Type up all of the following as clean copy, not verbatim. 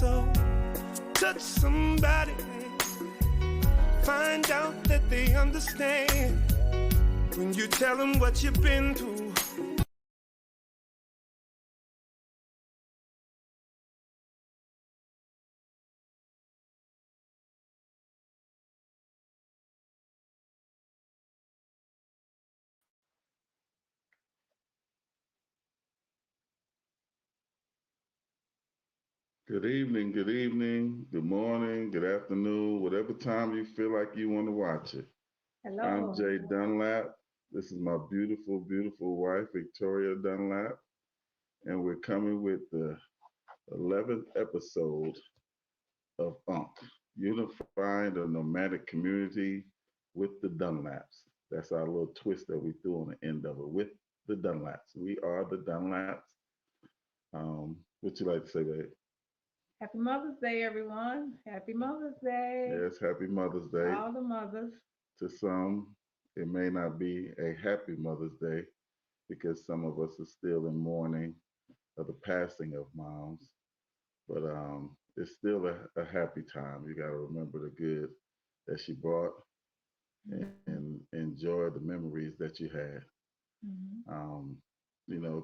soul. Touch somebody, find out that they understand when you tell them what you've been through. Good evening, good morning, good afternoon, whatever time you feel like you want to watch it. I'm Hello. Jay Dunlap. This is my beautiful, beautiful wife, Victoria Dunlap, and we're coming with the 11th episode of unifying the nomadic community with the Dunlaps. That's our little twist that we threw on the end of it, with the Dunlaps. We are the Dunlaps. What you like to say, babe? Happy Mother's Day, everyone. Happy Mother's Day Yes, happy Mother's to Day. all the mothers. To some, it may not be a happy Mother's Day because some of us are still in mourning of the passing of moms. But it's still a happy time. You got to remember the good that she brought Mhm. and enjoy the memories that you had. Mhm. Um,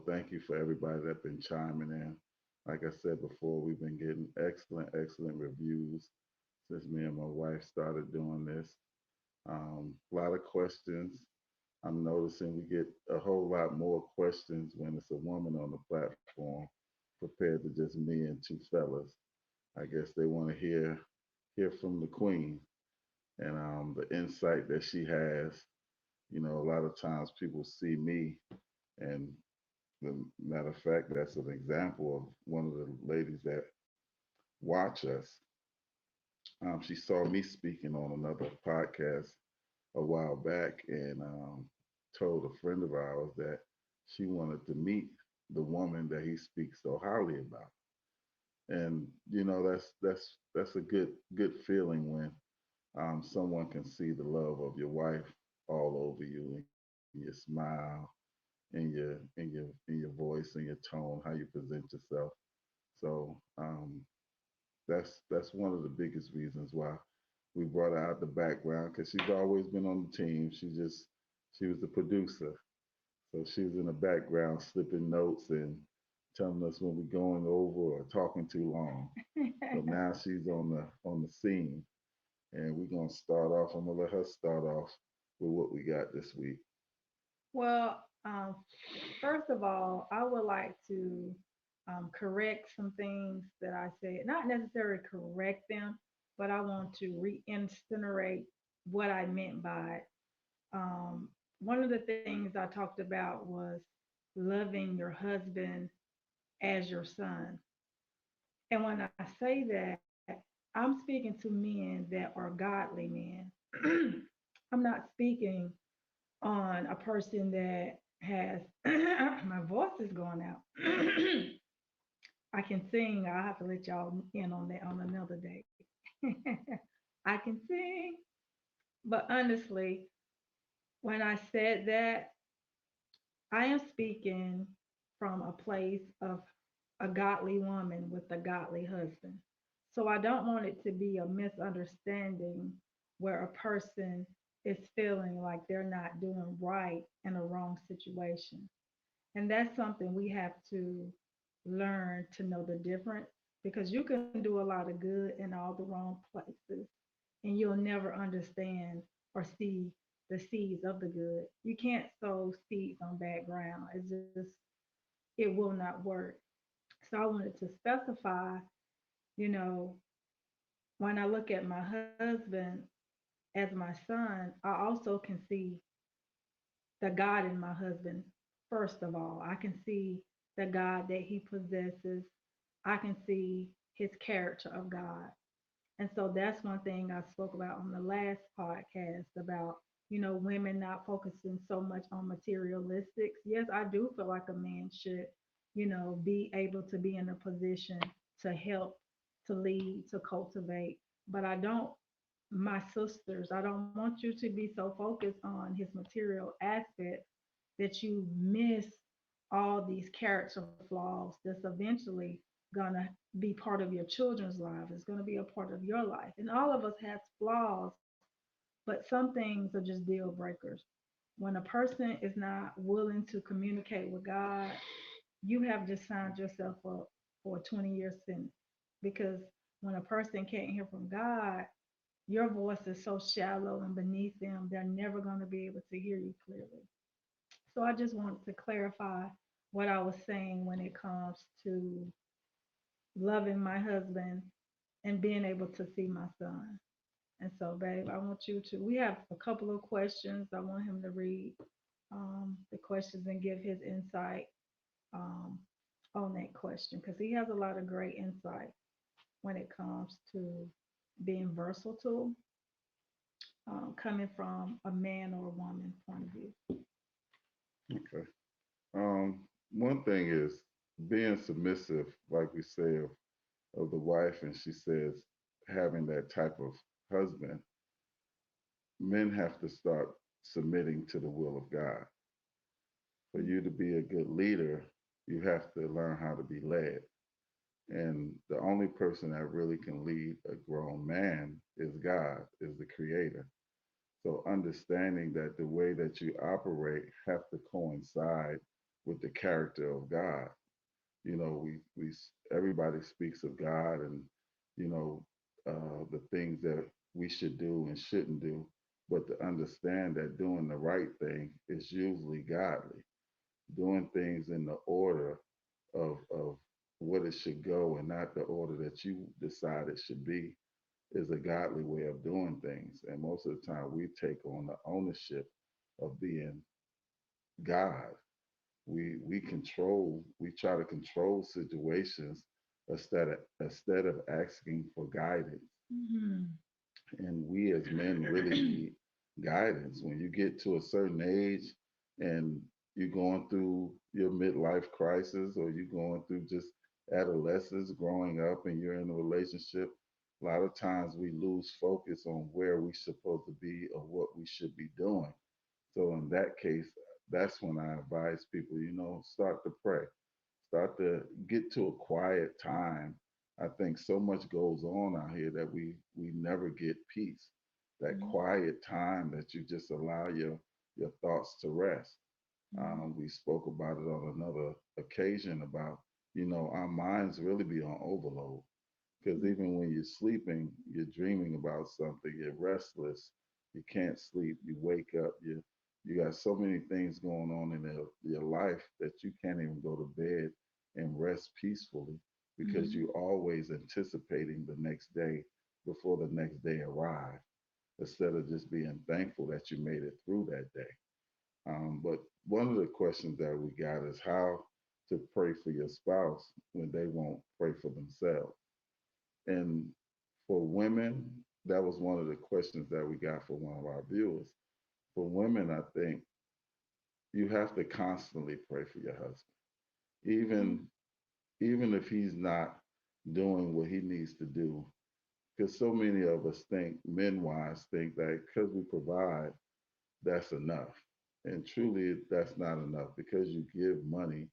thank you for everybody that's been chiming in. Like I said before, we've been getting excellent, excellent reviews since me and my wife started doing this. A lot of questions. I'm noticing we get a whole lot more questions when it's a woman on the platform compared to just me and two fellas. I guess they want to hear from the queen and the insight that she has. A lot of times people see me, and the matter of fact, that's an example of one of the ladies that watch us. She saw me speaking on another podcast a while back and told a friend of ours that she wanted to meet the woman that he speaks so highly about. And that's a good feeling when someone can see the love of your wife all over you in your smile, in your voice, in your tone, how you present yourself. So that's one of the biggest reasons why we brought her out the background because she's always been on the team. She was the producer, so she was in the background slipping notes and telling us when we're going over or talking too long. But now she's on the scene, and we're gonna start off. I'm gonna let her start off with what we got this week. Well, first of all, I would like to correct some things that I said. Not necessarily correct them, but I want to reincinerate what I meant by it. Um, One of the things I talked about was loving your husband as your son. And when I say that, I'm speaking to men that are godly men. I'm not speaking on a person that has my voice is going out. I can sing. I'll have to let y'all in on that on another day. I can sing. But honestly, when I said that, I am speaking from a place of a godly woman with a godly husband. So I don't want it to be a misunderstanding where a person is feeling like they're not doing right in a wrong situation. And that's something we have to learn to know the difference because you can do a lot of good in all the wrong places and you'll never understand or see the seeds of the good. You can't sow seeds on bad ground. It will not work. So I wanted to specify, you know, when I look at my husband as my son, I also can see the God in my husband. First of all, I can see the God that he possesses. I can see his character of God. And so that's one thing I spoke about on the last podcast about, women not focusing so much on materialistics. Yes, I do feel like a man should, be able to be in a position to help, to lead, to cultivate. But I don't, my sisters, I don't want you to be so focused on his material aspect that you miss all these character flaws that's eventually gonna be part of your children's life. It's gonna be a part of your life. And all of us has flaws, but some things are just deal breakers. When a person is not willing to communicate with God, you have just signed yourself up for a 20-year sentence. Because when a person can't hear from God, your voice is so shallow and beneath them, they're never going to be able to hear you clearly. So I just wanted to clarify what I was saying when it comes to loving my husband and being able to see my son. And so, babe, I want you to, we have a couple of questions. I want him to read the questions and give his insight um, on that question because he has a lot of great insight when it comes to being versatile, coming from a man or a woman point of view. Okay. One thing is being submissive, like we say, of the wife, and she says having that type of husband, men have to start submitting to the will of God. For you to be a good leader, you have to learn how to be led. And the only person that really can lead a grown man is God, is the creator. So understanding that the way that you operate have to coincide with the character of God. You know, we everybody speaks of God and you know the things that we should do and shouldn't do, but to understand that doing the right thing is usually godly. Doing things in the order of what it should go and not the order that you decide it should be is a godly way of doing things. And most of the time, we take on the ownership of being God. We try to control situations instead of asking for guidance. Hmm. And we as men really need guidance. When you get to a certain age and you're going through your midlife crisis or you're going through just adolescence, growing up, and you're in a relationship, a lot of times we lose focus on where we're supposed to be or what we should be doing. So in that case, that's when I advise people, start to pray, start to get to a quiet time. I think so much goes on out here that we never get peace. That quiet time that you just allow your thoughts to rest. Hmm. We spoke about it on another occasion about our minds really be on overload because even when you're sleeping, you're dreaming about something, you're restless, you can't sleep, you wake up, you got so many things going on in your life that you can't even go to bed and rest peacefully because Hmm. you're always anticipating the next day before the next day arrives instead of just being thankful that you made it through that day. But one of the questions that we got is how to pray for your spouse when they won't pray for themselves. And for women, that was one of the questions that we got for one of our viewers. For women, I think you have to constantly pray for your husband, even even if he's not doing what he needs to do. Because so many of us think, men wise, think that because we provide, that's enough. And truly, that's not enough because you give money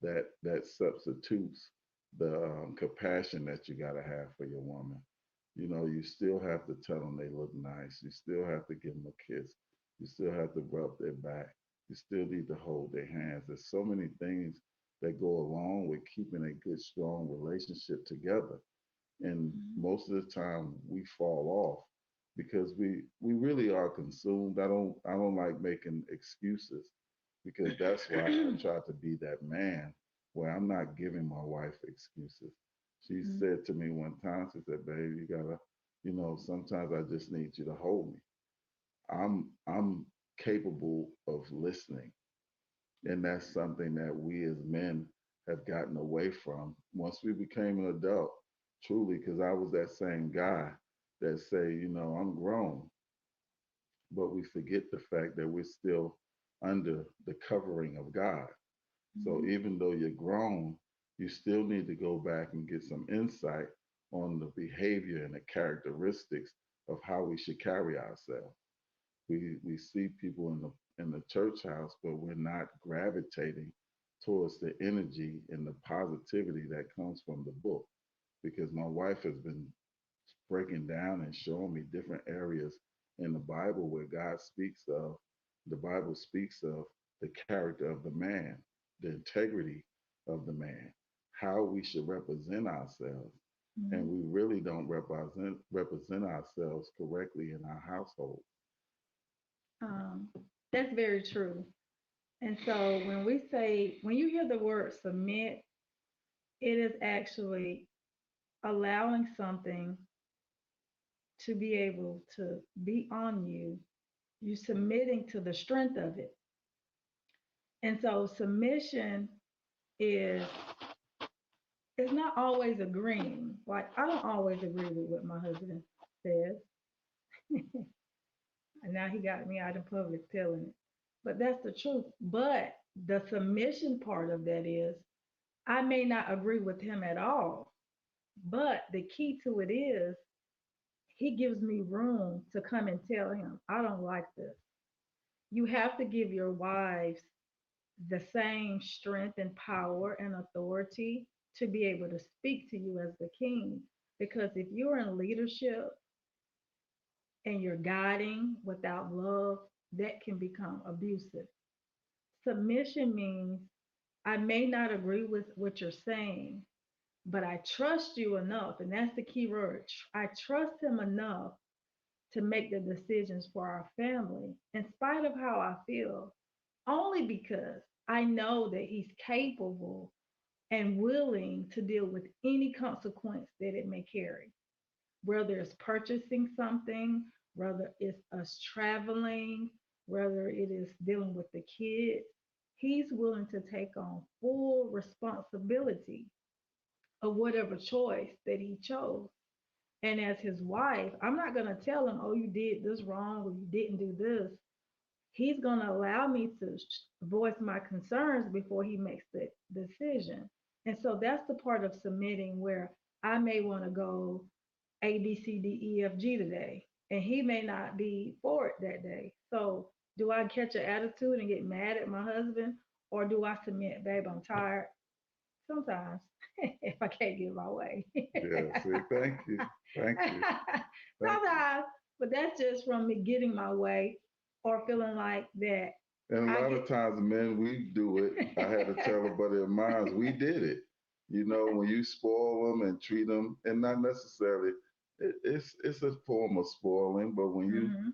that substitutes the compassion that you got to have for your woman. You still have to tell them they look nice. You still have to give them a kiss. You still have to rub their back. You still need to hold their hands. There's so many things that go along with keeping a good, strong relationship together. And most of the time, we fall off because we really are consumed. I don't like making excuses because that's why I try to be that man where I'm not giving my wife excuses. She Hmm. said to me one time, she said, "Babe, you gotta, sometimes I just need you to hold me. I'm capable of listening, and that's something that we as men have gotten away from once we became an adult, truly, because I was that same guy that say, I'm grown, but we forget the fact that we're still under the covering of God. So Hmm. even though you're grown, you still need to go back and get some insight on the behavior and the characteristics of how we should carry ourselves. We see people in the church house, but we're not gravitating towards the energy and the positivity that comes from the book, because my wife has been breaking down and showing me different areas in the Bible where the Bible speaks of the character of the man, the integrity of the man, how we should represent ourselves. And Mhm. we really don't represent ourselves correctly in our household. Um, that's very true. And so when you hear the word submit, it is actually allowing something to be able to be on you. You submitting to the strength of it. And so submission is it's not always agreeing. Like I don't always agree with what my husband says. And now he got me out in public telling it. But that's the truth. But the submission part of that is I may not agree with him at all. But the key to it is he gives me room to come and tell him, I don't like this. You have to give your wives the same strength and power and authority to be able to speak to you as the king. Because if you're in leadership and you're guiding without love, that can become abusive. Submission means I may not agree with what you're saying, but I trust you enough. And that's the key word. I trust him enough to make the decisions for our family in spite of how I feel, only because I know that he's capable and willing to deal with any consequence that it may carry, whether it's purchasing something, whether it's us traveling, whether it is dealing with the kids. He's willing to take on full responsibility of whatever choice that he chose. And as his wife, I'm not going to tell him, oh, you did this wrong or you didn't do this. He's going to allow me to voice my concerns before he makes the decision. And so that's the part of submitting where I may want to go A, B, C, D, E, F, G today, and he may not be for it that day. So do I catch an attitude and get mad at my husband, or do I submit, babe, I'm tired? Sometimes, if I can't get my way. Yeah, see, thank you. Thank you. Thank you. Sometimes, but that's just from me getting my way or feeling like that And a I lot get. of times, men, we do it. I had to tell a buddy of mine, we did it. You know, when you spoil them and treat them, and not necessarily, it's a form of spoiling, but when you, Mhm,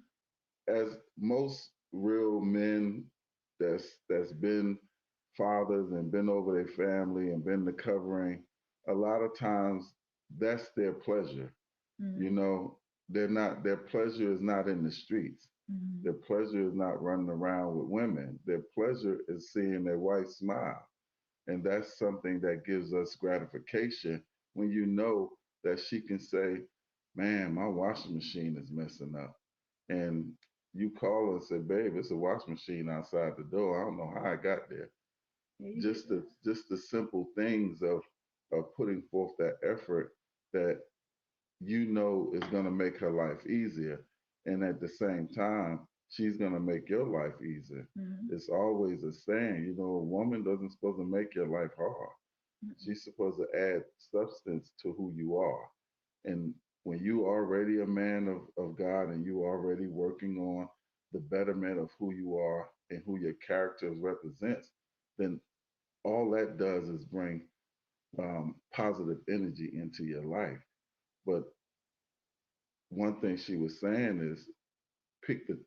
as most real men that's been fathers and been over their family and been the covering, a lot of times that's their pleasure. You mhm, know, their pleasure is not in the streets. mhm, Their pleasure is not running around with women. Their pleasure is seeing their wife smile. And that's something that gives us gratification when you know that she can say, man, my washing machine is messing up. And you call her and say, babe, it's a washing machine outside the door. I don't know how I got there. yeah, you get that. Just the simple things of putting forth that effort that you know is going to make her life easier. And at the same time, she's going to make your life easier. Mhm, It's always a saying, you know, a woman doesn't supposed to make your life hard. mhm, She's supposed to add substance to who you are. And when you already a man of God and you already working on the betterment of who you are and who your character represents, then all that does is bring positive energy into your life. But one thing she was saying is pick the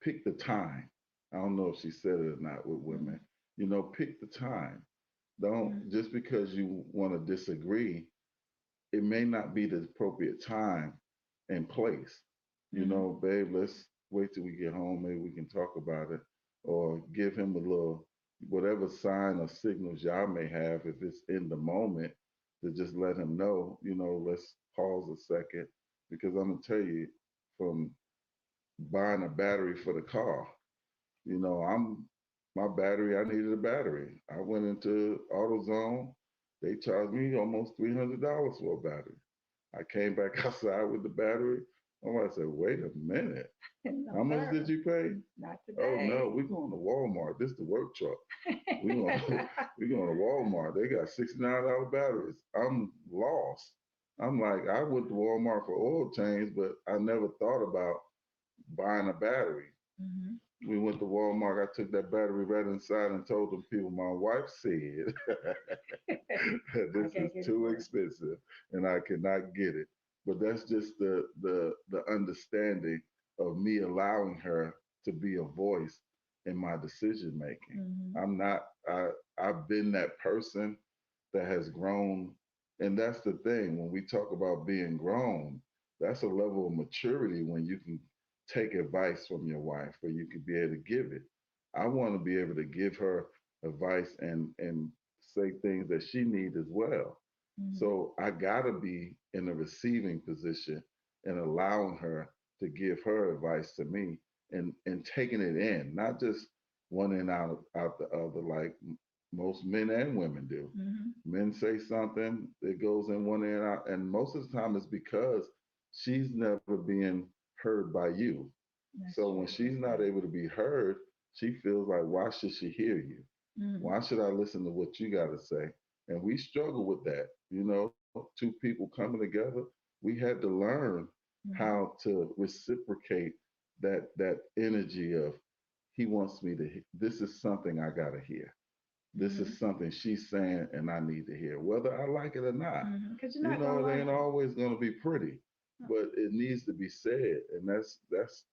pick the time. I don't know if she said it or not with mhm, women. You know, pick the time. Don't mhm, just because you want to disagree, it may not be the appropriate time and place. You mhm, know, babe, let's wait till we get home. Maybe we can talk about it, or give him a little whatever sign or signals y'all may have if it's in the moment to just let him know. You know, let's pause a second because I'm gonna tell you from buying a battery for the car. You know, my battery, I needed a battery. I went into AutoZone. They charged me almost $300 for a battery. I came back outside with the battery. My wife said, wait a minute. No, How much did sir, you pay? not Oh no, today. we're going to Walmart. This the work truck. We going we going to Walmart. They got $69 batteries. I'm lost. I'm like, I went to Walmart for oil change, but I never thought about buying a battery. Mhm. We went to Walmart. I took that battery right inside and told them people, my wife said I this is can't get it too for it. expensive and I cannot get it. But that's just the understanding of me allowing her to be a voice in my decision making. Mhm. I'm not I I've been that person that has grown, and that's the thing when we talk about being grown, that's a level of maturity when you can take advice from your wife or you can be able to give it. I want to be able to give her advice and say things that she needs as well. Mhm. So I gotta be in a receiving position and allowing her to give her advice to me and taking it in, not just one in out the other like most men and women do. Mhm. Men say something, it goes in one ear and out, and most of the time it's because she's never being heard by you. That's So when true. she's not able to be heard, she feels like, why should she hear you? Mhm. Why should I listen to what you got to say? And we struggle with that. Two people coming together, we had to learn Mhm. how to reciprocate that energy of he wants me to. This is something I got to hear. This Mhm. is something she's saying, and I need to hear, whether I like it or not. Mhm. Because you're not gonna It like ain't it. always going to be pretty, but it needs to be said, and that's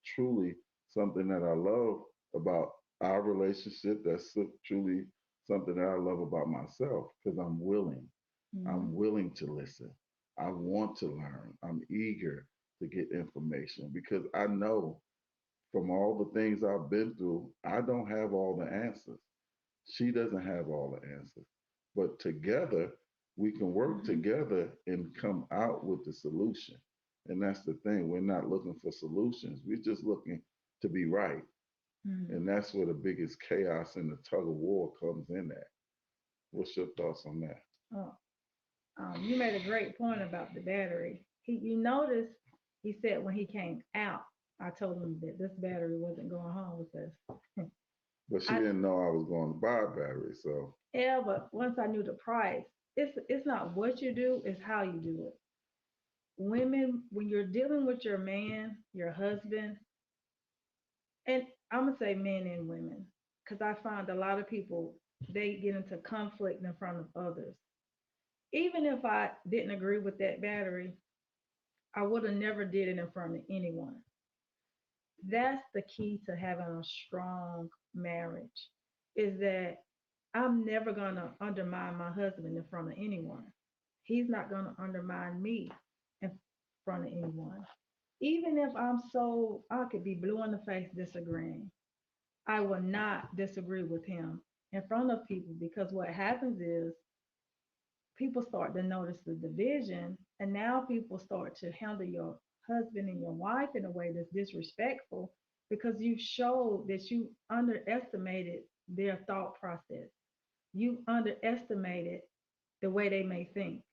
truly something that I love about our relationship. That's truly something that I love about myself because I'm willing. I'm Mhm. willing to listen. I want to learn. I'm eager to get information because I know from all the things I've been through, I don't have all the answers. She doesn't have all the answers. But together, we can work Mhm. together and come out with the solution. And that's the thing. We're not looking for solutions. We're just looking to be right. Mhm. And that's where the biggest chaos and the tug of war comes in at. What's your thoughts on that? Oh, you made a great point about the battery. You notice, he said when he came out, I told him that this battery wasn't going home with us. But she I didn't know I was going to buy a battery. So, Yeah, but once I knew the price, it's not what you do, it's how you do it. Women, when you're dealing with your man, your husband, and I'm gonna say men and women, because I find a lot of people they get into conflict in front of others. Even if I didn't agree with that battery, I would have never did it in front of anyone. That's the key to having a strong marriage, is that I'm never gonna undermine my husband in front of anyone. He's not gonna undermine me in front of anyone. Even if I could be blue in the face disagreeing, I will not disagree with him in front of people, because what happens is people start to notice the division, and now people start to handle your husband and your wife in a way that's disrespectful because you showed that you underestimated their thought process. You underestimated the way they may think.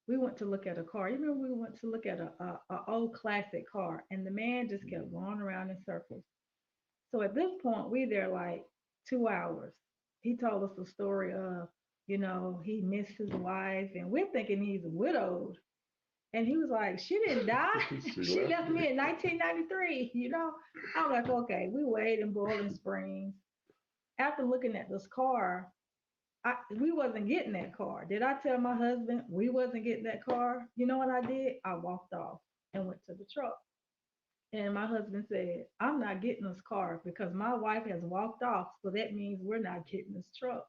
We went to look at a car. You remember we went to look at a old classic car, and the man just kept going around in circles. So at this point, we there like 2 hours. He told us the story of, he missed his wife, and we're thinking he's widowed. And he was like, she didn't die. she She left left me. me in 1993. I'm like, okay, we wait in Boiling Springs. After looking at this car, we wasn't getting that car. Did I tell my husband we wasn't getting that car? You know what I did? I walked off and went to the truck. And my husband said, I'm not getting this car because my wife has walked off. So that means we're not getting this truck.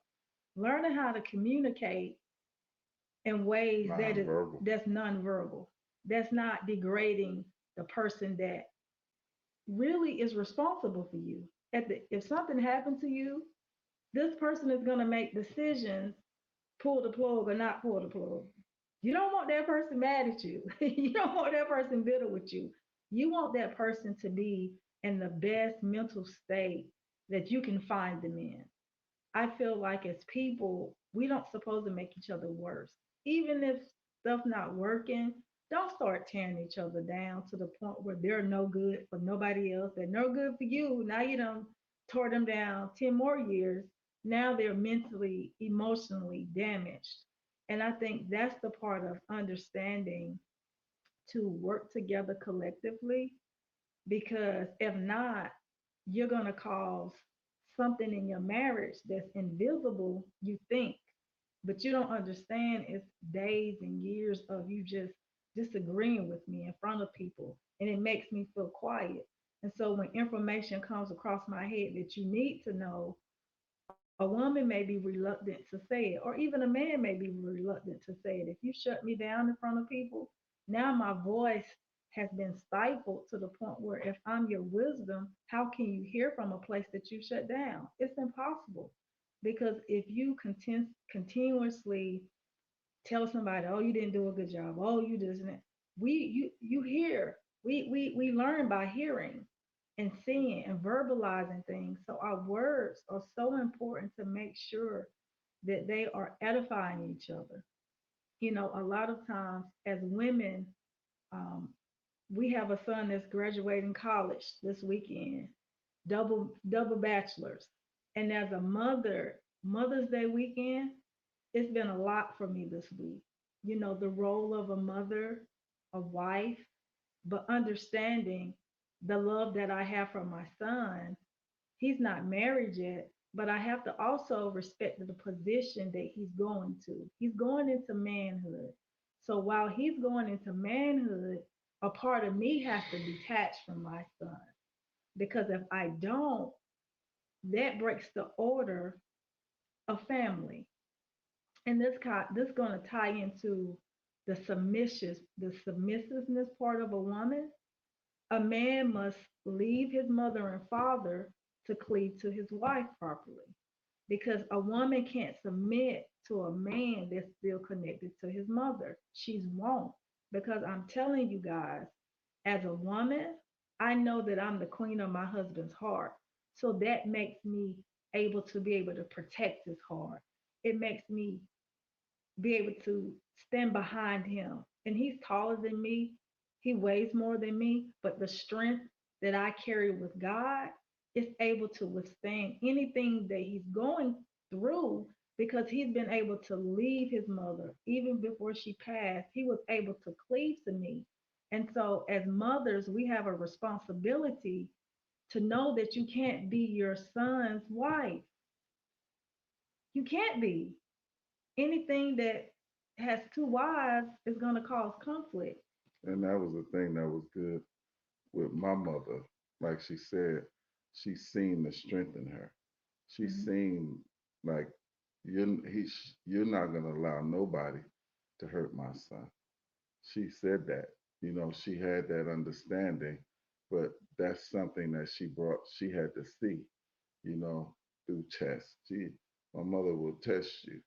Learning how to communicate in ways Nonverbal. that's nonverbal, that's not degrading the person that really is responsible for you. If something happened to you, this person is going to make decisions, pull the plug or not pull the plug. You don't want that person mad at you. You don't want that person bitter with you. You want that person to be in the best mental state that you can find them in. I feel like as people, we don't supposed to make each other worse. Even if stuff not working, Don't start tearing each other down to the point where they're no good for nobody else. They're no good for you. Now you done tore them down 10 more years. Now they're mentally, emotionally damaged. And I think that's the part of understanding to work together collectively, because if not, you're going to cause something in your marriage that's invisible, you think, but you don't understand it's days and years of you just disagreeing with me in front of people, and it makes me feel quiet. And so when information comes across my head that you need to know, a woman may be reluctant to say it, or even a man may be reluctant to say it. If you shut me down in front of people, now my voice has been stifled to the point where if I'm your wisdom, how can you hear from a place that you shut down? It's impossible. Because if you continuously tell somebody, oh, you didn't do a good job, oh, you didn't, you hear. We learn by hearing and seeing and verbalizing things. So our words are so important to make sure that they are edifying each other. A lot of times as women, um, we have a son that's graduating college this weekend, double bachelors. And as a mother, Mother's Day weekend, it's been a lot for me this week. The role of a mother, a wife, but understanding the love that I have for my son. He's not married yet, but I have to also respect the position that he's going to. He's going into manhood. So while he's going into manhood, a part of me has to detach from my son, because if I don't, that breaks the order of family. And this going to tie into the submissiveness part of a woman. A man must leave his mother and father to cleave to his wife properly, because a woman can't submit to a man that's still connected to his mother. She's won't. Because I'm telling you guys, as a woman, I know that I'm the queen of my husband's heart. So that makes me able to be able to protect his heart. It makes me be able to stand behind him. And he's taller than me, he weighs more than me, but the strength that I carry with God is able to withstand anything that he's going through, because he's been able to leave his mother. Even before she passed, he was able to cleave to me. And so, as mothers, we have a responsibility to know that you can't be your son's wife. You can't be. Anything that has two wives is going to cause conflict. And that was the thing that was good with my mother. Like she said, she seen the strength in her. She Mhm. seen like you're not gonna allow nobody to hurt my son. She said that. She had that understanding, but that's something that she had to see, you know, through tests. My mother would test you.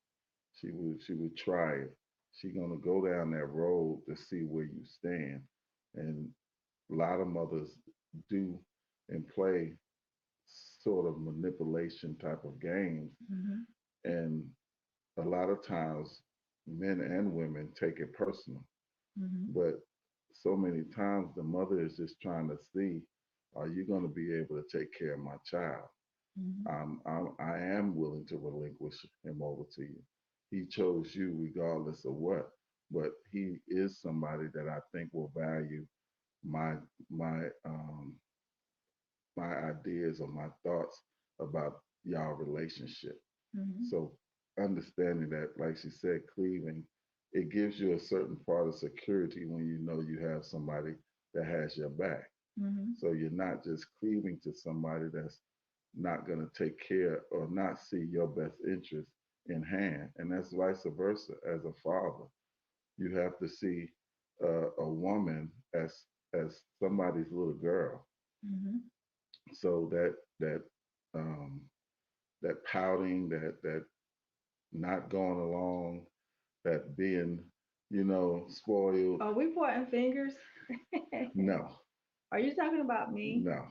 She would try it. She gonna go down that road to see where you stand. And a lot of mothers do and play sort of manipulation type of games. Mhm. And a lot of times men and women take it personal. Mhm. But so many times the mother is just trying to see, are you going to be able to take care of my child? Mhm. I am willing to relinquish him over to you. He chose you regardless of what, but he is somebody that I think will value my my um, my ideas or my thoughts about y'all relationship. Mhm. So understanding that, like she said, cleaving, it gives you a certain part of security when you know you have somebody that has your back. Mhm. So you're not just cleaving to somebody that's not going to take care or not see your best interest in hand. And that's vice versa. As a father, you have to see a woman as somebody's little girl. Mhm. So that um, that pouting, that not going along, that being, spoiled. Are we pointing fingers? No, Are you talking about me? no.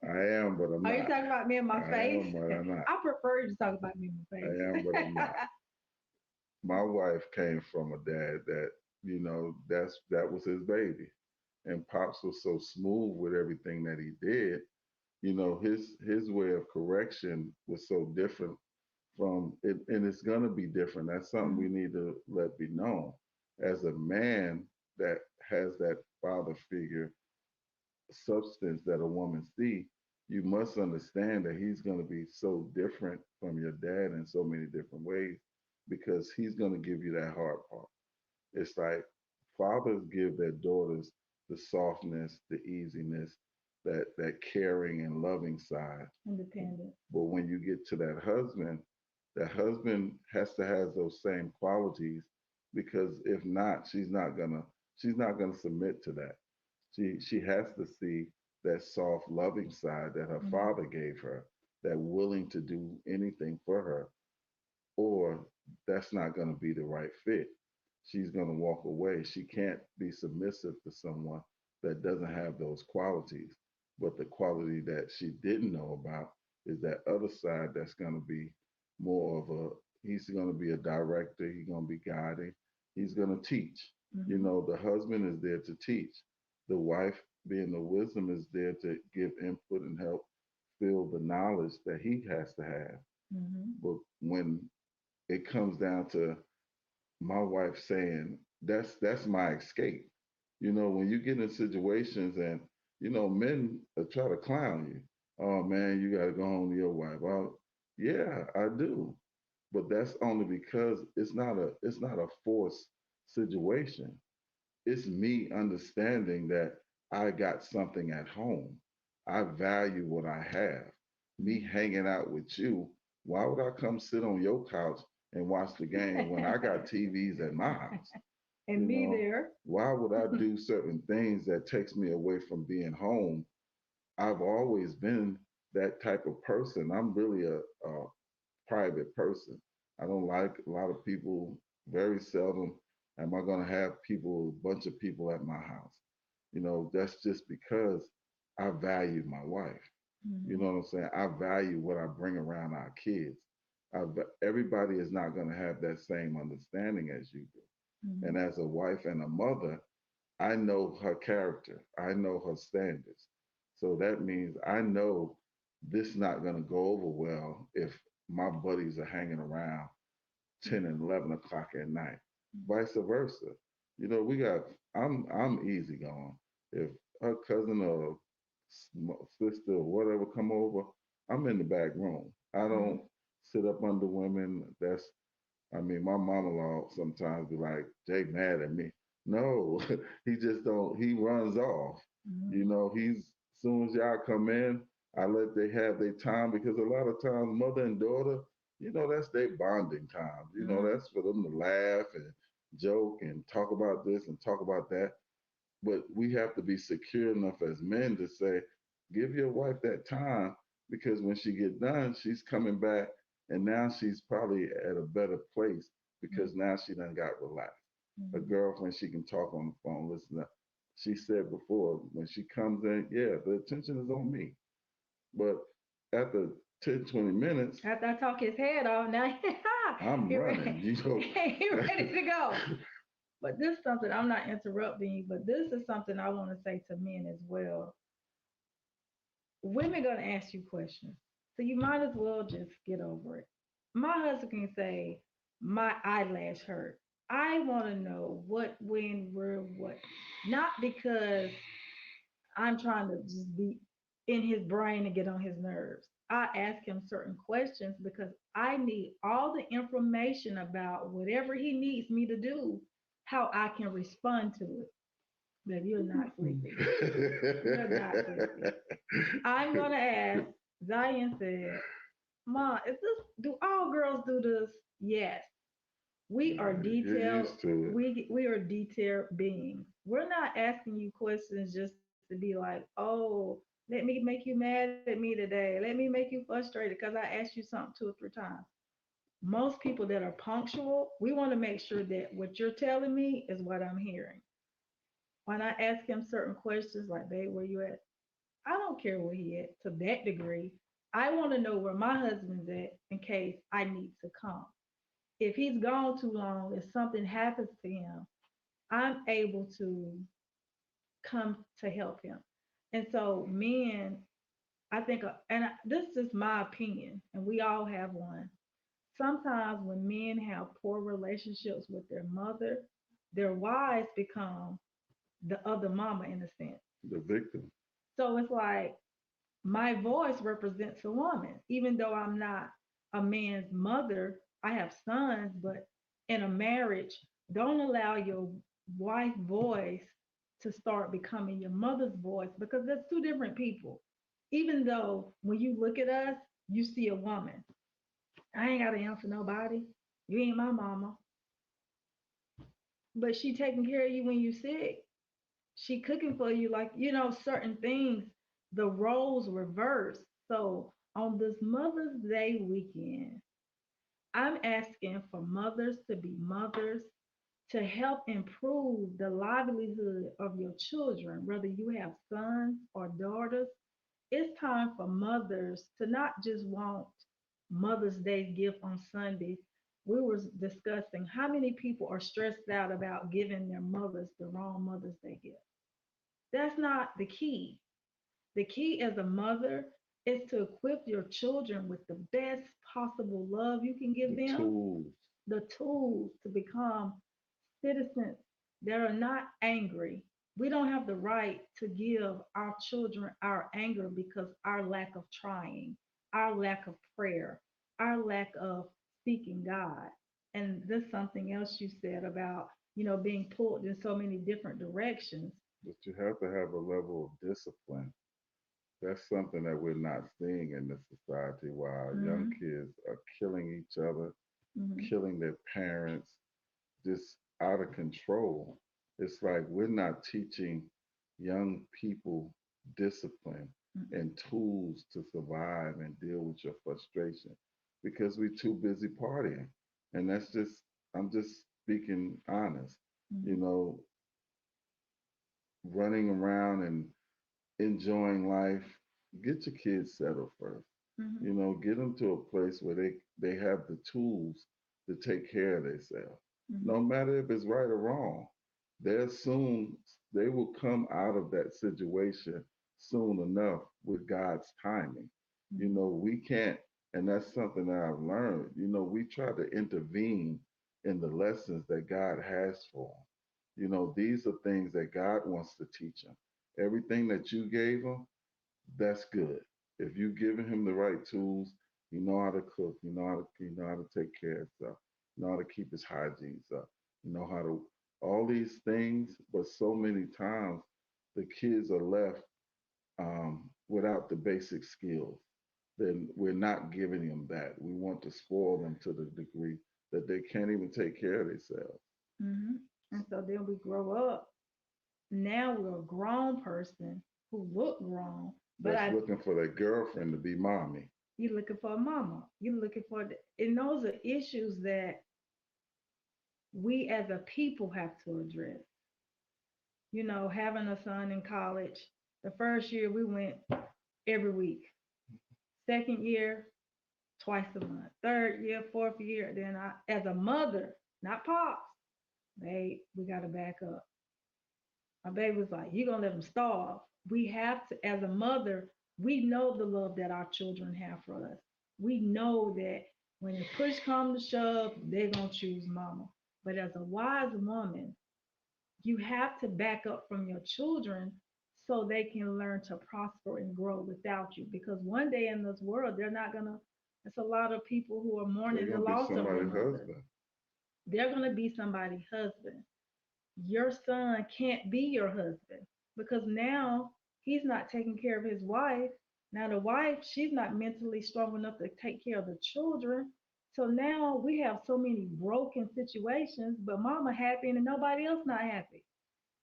I am, but I'm Are you not. talking about me in my I face? am, but I'm not. I prefer you to talk about me in I my am, but I'm face. not. My wife came from a dad that, that was his baby. And Pops was so smooth with everything that he did. His way of correction was so different from it, and it's gonna be different. That's something we Mhm. need to let be known. As a man that has that father figure substance that a woman see, you must understand that he's going to be so different from your dad in so many different ways because he's going to give you that hard part. It's like fathers give their daughters the softness, the easiness, that caring and loving side. Independent. But when you get to that husband has to have those same qualities because if not, she's not gonna submit to that. She has to see that soft, loving side that her Mhm. father gave her, that willing to do anything for her, or that's not going to be the right fit. She's going to walk away. She can't be submissive to someone that doesn't have those qualities. But the quality that she didn't know about is that other side that's going to be more of he's going to be a director, he's going to be guiding, he's going to teach. Mhm. The husband is there to teach. The wife, being the wisdom, is there to give input and help fill the knowledge that he has to have. Mhm. But when it comes down to my wife saying that's my escape. When you get in situations and men try to clown you. Oh man, you got to go home to your wife. Well, yeah, I do, but that's only because it's not a forced situation. It's me understanding that I got something at home. I value what I have. Me hanging out with you, why would I come sit on your couch and watch the game when I got TVs at my house? And You me know, there. why would I do certain things that takes me away from being home? I've always been that type of person. I'm really a private person. I don't like a lot of people. Very seldom am I going to have a bunch of people at my house. That's just because I value my wife. You Mhm. know what I'm saying? I value what I bring around our kids. Everybody is not going to have that same understanding as you do. And Mhm. as a wife and a mother, I know her character. I know her standards. So that means I know this not going to go over well if my buddies are hanging around 10 and 11 o'clock at night. Vice versa. We got, I'm easy going. If her cousin or sister or whatever come over, I'm in the back room. I don't Mhm. sit up under women. My mama-in-law sometimes be like, Jay mad at me. No, he just don't, he runs off. Mhm. He's, soon as y'all come in, I let they have their time because a lot of times mother and daughter, that's their bonding time. Mhm. That's for them to laugh and joke and talk about this and talk about that. But we have to be secure enough as men to say, give your wife that time because when she get done, she's coming back and now she's probably at a better place because now she done got relaxed. A Mhm. girlfriend, she can talk on the phone, listen up. She said before, when she comes in, yeah, the attention is on me. But after 10, 20 minutes, After I talk his head off, now I'm he running, ready, he ready to go. But this is something I'm not interrupting you, but this is something I want to say to men as well. Women gonna ask you questions, so you might as well just get over it. My husband can say, "My eyelash hurt." I want to know what, when, where, what. Not because I'm trying to just be in his brain and get on his nerves. I ask him certain questions because I need all the information about whatever he needs me to do, how I can respond to it. Baby, you're not sleepy. You're not sleepy. I'm gonna ask. Zion said, "Mom, is this? Do all girls do this?" Yes. We are Get detailed. used to it. We are detailed beings. We're not asking you questions just to be like, "Oh, let me make you mad at me today. Let me make you frustrated because I asked you something 2 or 3 times." Most people that are punctual, we want to make sure that what you're telling me is what I'm hearing. When I ask him certain questions like, "Babe, where you at?" I don't care where he at to that degree. I want to know where my husband's at in case I need to come. If he's gone too long, if something happens to him, I'm able to come to help him. And so men, I think, this is my opinion, and we all have one. Sometimes when men have poor relationships with their mother, their wives become the other mama in a sense. The victim. So it's like my voice represents a woman, even though I'm not a man's mother. I have sons, but in a marriage, don't allow your wife's voice to start becoming your mother's voice because that's two different people. Even though when you look at us, you see a woman. I ain't got to answer nobody. You ain't my mama. But she taking care of you when you sick. She cooking for you, like, certain things, the roles reverse. So on this Mother's Day weekend, I'm asking for mothers to be mothers, to help improve the livelihood of your children, whether you have sons or daughters. It's time for mothers to not just want Mother's Day gift on Sunday. We were discussing how many people are stressed out about giving their mothers the wrong Mother's Day gift. That's not the key. The key as a mother is to equip your children with the best possible love you can give The them, tools. the tools to become citizens that are not angry. We don't have the right to give our children our anger because our lack of trying, our lack of prayer, our lack of seeking God. And there's something else you said about, being pulled in so many different directions. But you have to have a level of discipline. That's something that we're not seeing in this society where our young Hmm. kids are killing each other, Hmm. killing their parents, just out of control. It's like we're not teaching young people discipline and tools to survive and deal with your frustration because we're too busy partying. And that's just, I'm just speaking honest, you Hmm. know, running around and enjoying life. Get your kids settled first. Hmm. You know, get them to a place where they have the tools to take care of themselves. Hmm. No matter if it's right or wrong, they'll soon they will come out of that situation soon enough with God's timing. You Hmm. know, we can't, and that's something that I've learned. You know, we try to intervene in the lessons that God has for them. You know, these are things that God wants to teach them. Everything that you gave them, that's good. If you giving him the right tools, you know how to cook, you know how to take care of stuff, you know how to keep his hygiene up, you know how to all these things. But so many times the kids are left without the basic skills. Then we're not giving them that. We want to spoil them to the degree that they can't even take care of themselves. Hmm. And so then we grow up. Now we're a grown person who look grown, but That's looking for that girlfriend to be mommy. you're looking for a mama. You're looking for, and those are issues that we as a people have to address. Having a son in college, the first year we went every week. Second year, twice a month. Third year, fourth year, then as a mother, not pops, babe, we got to back up. My baby was like, you're going to let them starve. We have to, as a mother, we know the love that our children have for us. We know that when the push comes to shove, they're going to choose mama. But as a wise woman, you have to back up from your children so they can learn to prosper and grow without you. Because one day in this world, they're not going to, there's a lot of people who are They're mourning the gonna be loss of their somebody's mother. husband. They're going to be somebody's husband. Your son can't be your husband because now he's not taking care of his wife. Now the wife, she's not mentally strong enough to take care of the children. So now we have so many broken situations, but mama happy and nobody else not happy.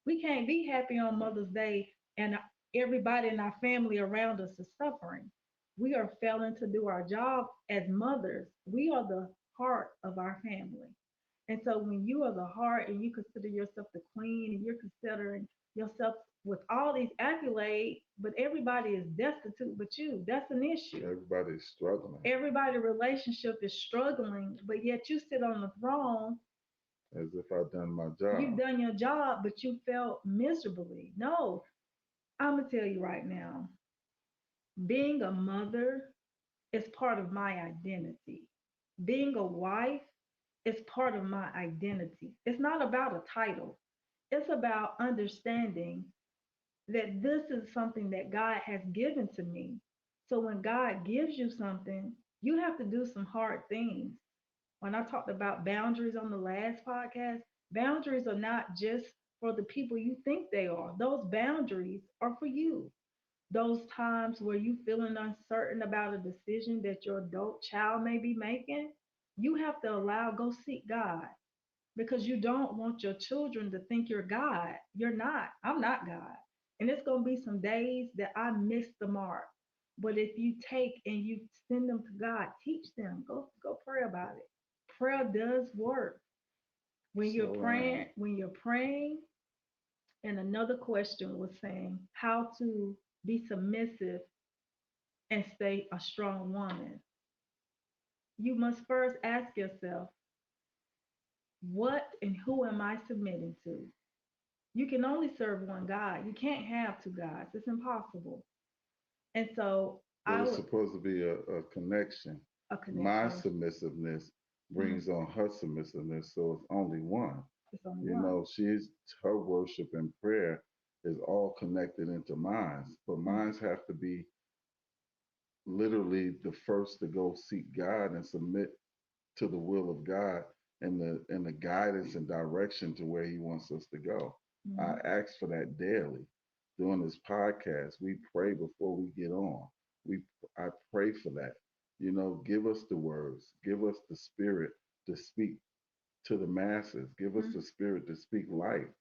We can't be happy on Mother's Day and everybody in our family around us is suffering. We are failing to do our job as mothers. We are the heart of our family. And so when you are the heart and you consider yourself the queen and you're considering yourself with all these accolades, but everybody is destitute but you, that's an issue. Everybody's struggling. Everybody relationship is struggling, but yet you sit on the throne as if I've done my You've job. done your job, but you felt miserably. No, I'm gonna tell you right now, being a mother is part of my identity. Being a wife is part of my identity. It's not about a title. It's about understanding that this is something that God has given to me. So when God gives you something, you have to do some hard things. When I talked about boundaries on the last podcast, boundaries are not just for the people you think they are. Those boundaries are for you. Those times where you feeling uncertain about a decision that your adult child may be making, you have to allow, go seek God, because you don't want your children to think you're God. You're not. I'm not God. And it's going to be some days that I miss the mark. But if you take and you send them to God, teach them, go pray about it. Prayer does work. Slow down. When you're praying, and another question was saying how to be submissive and stay a strong woman. You must first ask yourself, what and who am I submitting to? You can only serve one God. You can't have two gods. It's impossible. And so But I it's would supposed to be a connection. a My connection. submissiveness Mhm. brings on her submissiveness, so it's only one. It's only You one. know, she's her worship and prayer is all connected into mine, but Mhm. mine have to be literally the first to go seek God and submit to the will of God and the guidance and direction to where He wants us to go. I Mhm. ask for that daily. During this podcast, we pray before we get on. We I pray for that. You know, give us the words, give us the spirit to speak to the masses, give us the Mhm. spirit to speak life.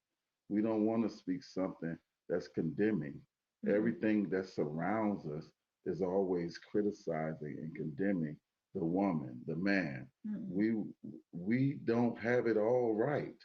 We don't want to speak something that's condemning. Mhm. Everything that surrounds us is always criticizing and condemning the woman, the man. Mhm. We we don't have it all right.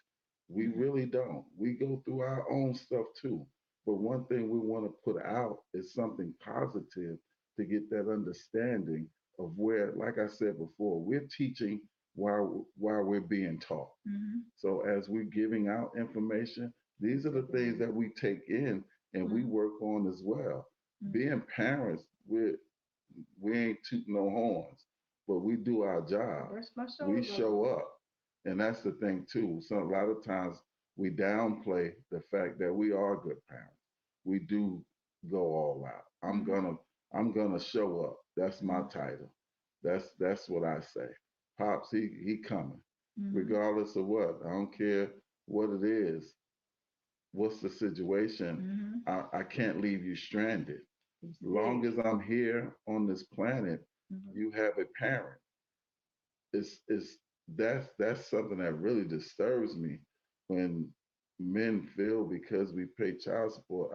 We Mhm. really don't. We go through our own stuff too. But one thing we want to put out is something positive to get that understanding of where, like I said before, we're teaching while we're being taught. Mhm. So as we're giving out information, these are the things that we take in and we Mhm. work on as well. Mhm. Being parents, we ain't tooting no horns, but we do our job. Brush my We shoulders show off. up, and that's the thing too. So a lot of times we downplay the fact that we are good parents. We do go all out. Mhm. I'm gonna show up. That's my Mhm. title. That's what I say. Pops, he coming, Mhm. regardless of what. I don't care what it is. What's the situation? Mhm. I can't leave you stranded. You Long sick. as I'm here on this planet, Mhm. you have a parent. It's that's something that really disturbs me when men feel because we pay child support,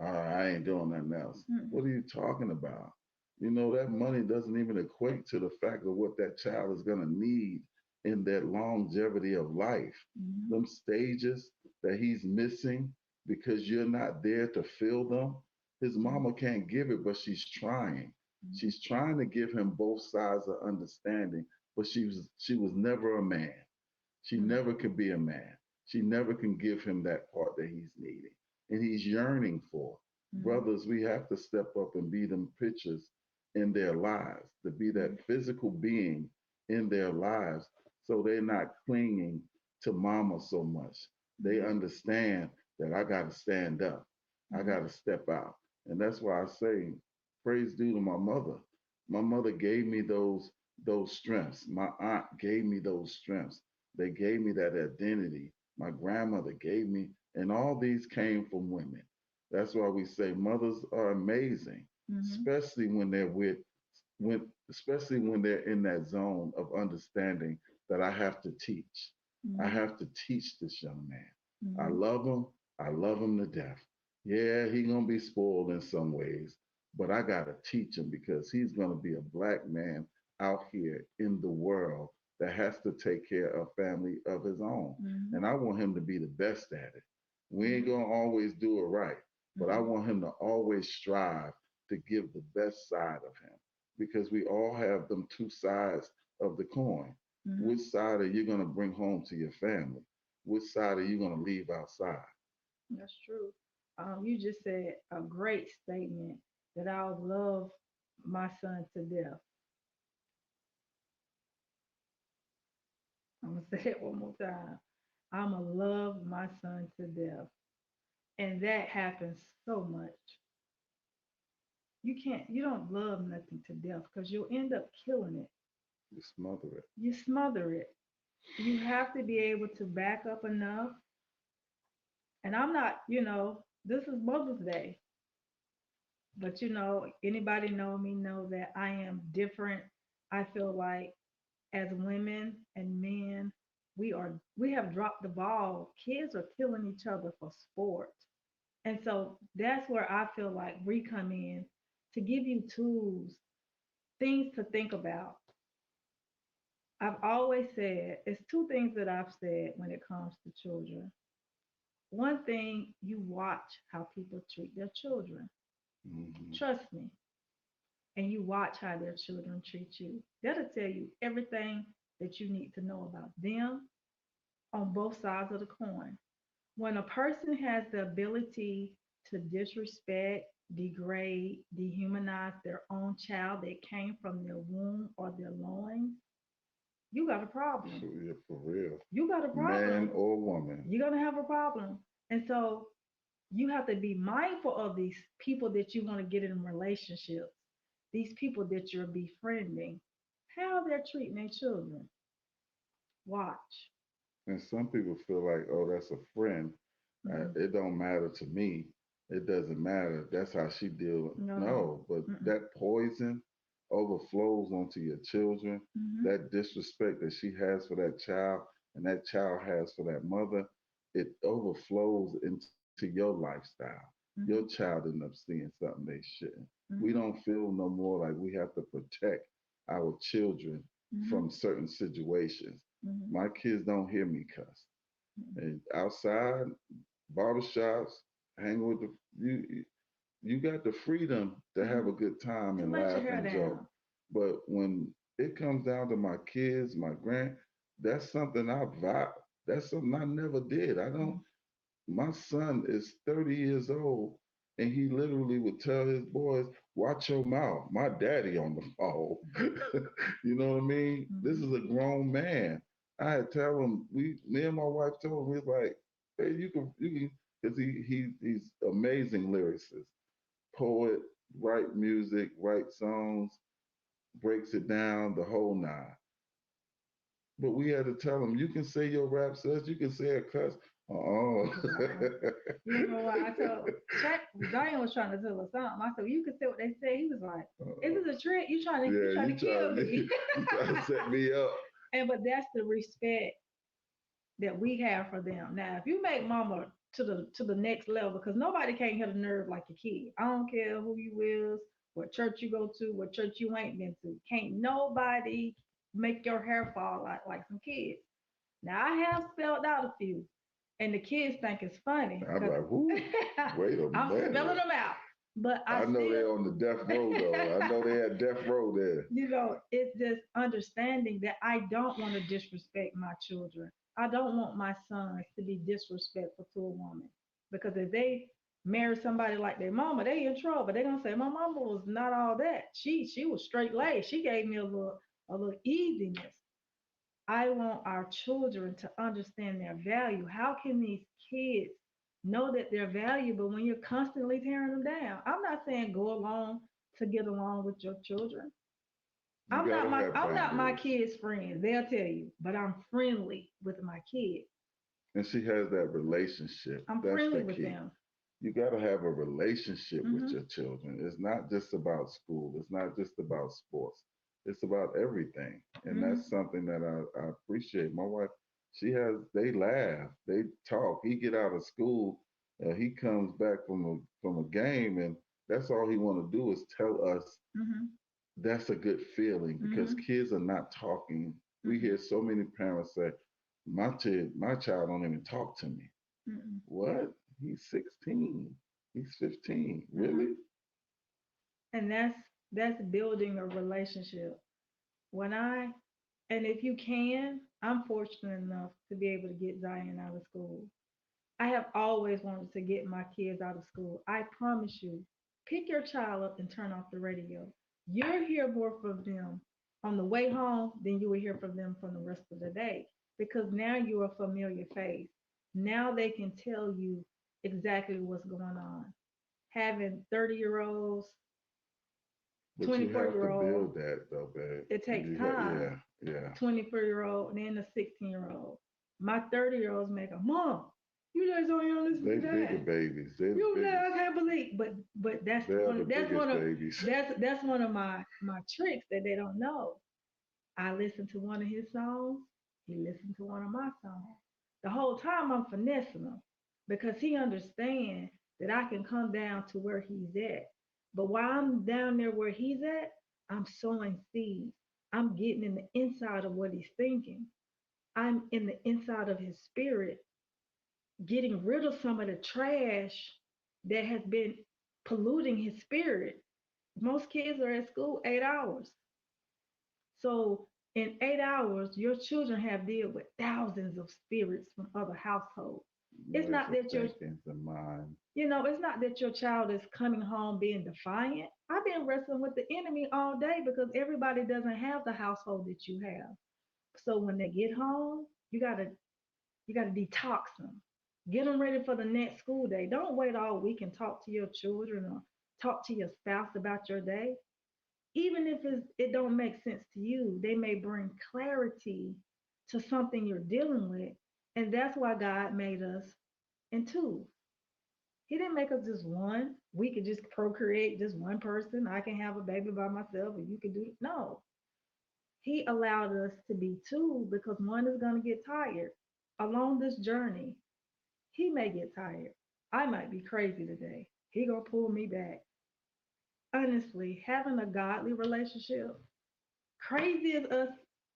I ain't doing nothing else. Mhm. What are you talking about? You know, that money doesn't even equate to the fact of what that child is going to need in that longevity of life. Mhm. Them stages that he's missing because you're not there to fill them. His Mhm. mama can't give it, but she's trying. Mhm. She's trying to give him both sides of understanding, but she was never a man. She Mhm. never could be a man. She never can give him that part that he's needing and he's yearning for. Mhm. Brothers, we have to step up and be them pictures in their lives, to be Mhm. that physical being in their lives so they're not clinging to mama so much. They Mhm. understand that I got to stand up. I got Mhm. to step out. And that's why I say, praise due to my mother. My mother gave me those strengths. My aunt gave me those strengths. They gave me that identity. My grandmother gave me, and all these came from women. That's why we say mothers are amazing, Mhm. especially when they're with especially when they're in that zone of understanding that I have to teach. I Mhm. have to teach this young man. I Mhm. love him. I love him to death. Yeah, he gonna be spoiled in some ways, but I gotta teach him because he's gonna be a black man out here in the world that has to take care of family of his own. Mhm. And I want him to be the best at it. We ain't Mhm. gonna always do it right, but I Mhm. want him to always strive to give the best side of him because we all have them two sides of the coin. Hmm. Which side are you going to bring home to your family? Which side are you going to leave outside? That's true. You just said a great statement that I'll love my son to death. I'm gonna say it one more time. I'm gonna love my son to death, and that happens so much. You don't love nothing to death because you'll end up killing it. You smother it. You smother it. You have to be able to back up enough. And I'm not, this is Mother's Day, but anybody know me know that I am different. I feel like as women and men, we have dropped the ball. Kids are killing each other for sport. And so that's where I feel like we come in to give you tools, things to think about. I've always said it's two things that I've said when it comes to children. One thing, you watch how people treat their children. Hmm. Trust me. And you watch how their children treat you. That'll tell you everything that you need to know about them on both sides of the coin. When a person has the ability to disrespect, degrade, dehumanize their own child that came from their womb or their loins, you got a problem. Yeah, for real. You got a Man problem. or woman. You're going to have a problem. And so you have to be mindful of these people that you want to get in relationships, these people that you're befriending, how they're treating their children. Watch. And some people feel like, oh, that's a friend. Mm-mm. It don't matter to me. It doesn't matter. That's how she deal. No, no. No, but Mm-mm. that poison overflows onto your children. Mm-hmm. That disrespect that she has for that child and that child has for that mother, it overflows into your lifestyle. Your Mm-hmm. child end up seeing something they shouldn't. We Mm-hmm. don't feel no more like we have to protect our children Mm-hmm. from certain situations. Mm-hmm. My kids don't hear me cuss. Mm-hmm. And outside, barbershops, hang with the you got the freedom to have a Mm-hmm. good time To and let your laugh hair and joke. down. But when it comes down to my kids, my grand, that's something I vibe. That's something I never did. I don't. Mm-hmm. My son is 30 years old, and he literally would tell his boys, "Watch your mouth." My daddy on the phone. You know what I mean? This Mm-hmm. is a grown man. I had tell him me and my wife told him, he's like, "Hey, you can," because he's amazing lyricist, poet, write music, write songs, breaks it down the whole nine. But we had to tell him, you can say your rap says, you can say a cuss. Oh, No. You know what? I told Chuck, Zion was trying to tell us something. I said, well, you can say what they say. He was like, is this a trick? You yeah, trying to kill me. you trying to set me up. And but that's the respect that we have for them. Now, if you make mama to the next level, because nobody can't hit a nerve like a kid. I don't care who you is, what church you go to, what church you ain't been to. Can't nobody make your hair fall out like some kids. Now I have spelled out a few, and the kids think it's funny I'm because like, whoo, wait a I'm spelling minute. them out. But I I know still, they're on the death row though. I know they had death row there. it's just understanding that I don't want to disrespect my children. I don't want my sons to be disrespectful to a woman because if they marry somebody like their mama, they in trouble. They're gonna say my mama was not all that. She was straight laced. She gave me a little easiness. I want our children to understand their value. How can these kids know that they're valuable when you're constantly tearing them down? I'm not saying go along to get along with your children. You gotta have I'm not my boundaries. kids' friend. They'll tell you, but I'm friendly with my kids. And she has that relationship. I'm That's friendly the with key. them. You got to have a relationship with Hmm. your children. It's not just about school. It's not just about sports. It's about everything. And Hmm. that's something that I appreciate. My wife, they laugh, they talk. He get out of school, he comes back from a game, and that's all he want to do is tell us Hmm. that's a good feeling because Hmm. kids are not talking. We Hmm. hear so many parents say, my child don't even talk to me. Hmm. What? He's 16. He's 15. Hmm. Really? And that's building a relationship. When I And if you can, I'm fortunate enough to be able to get Zion out of school. I have always wanted to get my kids out of school. I promise you, pick your child up and turn off the radio. You'll hear more from them on the way home than you will hear from them from the rest of the day because now you're a familiar face. Now they can tell you exactly what's going on. Having 30-year-olds, But you have to 24-year-old, build that though, babe. it takes You got, time. yeah, yeah. 24-year-old, and then the 16-year-old. My 30-year-olds make a mom. You guys don't even listen They to bigger that. babies. They're the You know, biggest. I can't believe, but They're the that's biggest one of babies. that's one of my tricks that they don't know. I listen to one of his songs. He listened to one of my songs. The whole time I'm finessing him because he understands that I can come down to where he's at. But while I'm down there where he's at, I'm sowing seeds. I'm getting in the inside of what he's thinking. I'm in the inside of his spirit, getting rid of some of the trash that has been polluting his spirit. Most kids are at school 8 hours. So in 8 hours, your children have dealt with thousands of spirits from other households. It's Ways not of that thinking, the mind. it's not that your child is coming home being defiant. I've been wrestling with the enemy all day because everybody doesn't have the household that you have. So when they get home, you gotta detox them. Get them ready for the next school day. Don't wait all week and talk to your children or talk to your spouse about your day. Even if it don't make sense to you, they may bring clarity to something you're dealing with. And that's why God made us in two. He didn't make us just one. We could just procreate just one person. I can have a baby by myself and you can do it. No. He allowed us to be two because one is going to get tired. Along this journey, he may get tired. I might be crazy today. He gonna pull me back. Honestly, having a godly relationship, crazy as us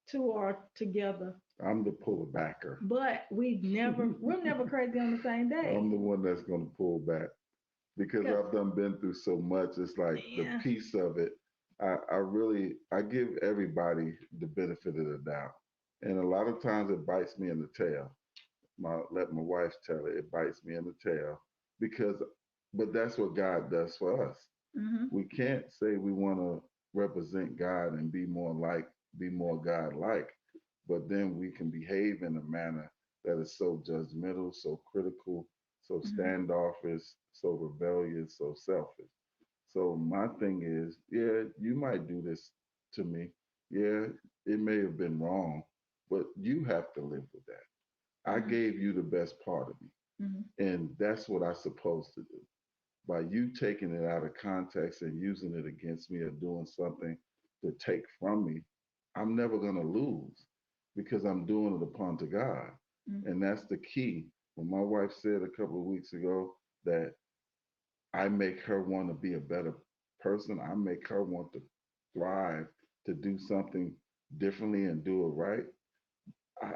two are together, I'm the puller backer. but we're never crazy on the same day. I'm the one that's going to pull back because 'Cause, I've done been through so much. It's like the yeah, piece of it. I really I give everybody the benefit of the doubt, and a lot of times it bites me in the tail. Let my wife tell it. It bites me in the tail because, but that's what God does for us. hmm We can't say we want to represent God and be more God like, but then we can behave in a manner that is so judgmental, so critical, so hmm standoffish, so rebellious, so selfish. So my thing is, yeah, you might do this to me. Yeah, it may have been wrong, but you have to live with that. I hmm gave you the best part of me, hmm and that's what I'm supposed to do. By you taking it out of context and using it against me or doing something to take from me, I'm never going to lose because I'm doing it upon to God. hmm And that's the key. When my wife said a couple of weeks ago that I make her want to be a better person, I make her want to thrive, to do something differently and do it right. I,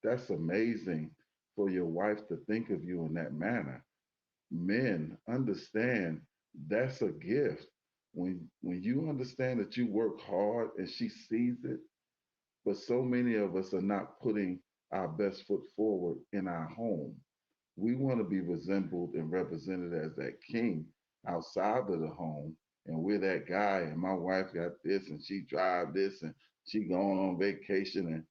that's amazing for your wife to think of you in that manner. Men understand that's a gift. When you understand that you work hard and she sees it, but so many of us are not putting our best foot forward in our home. We want to be resembled and represented as that king outside of the home, and we're that guy. And my wife got this, and she drive this, and she going on vacation, and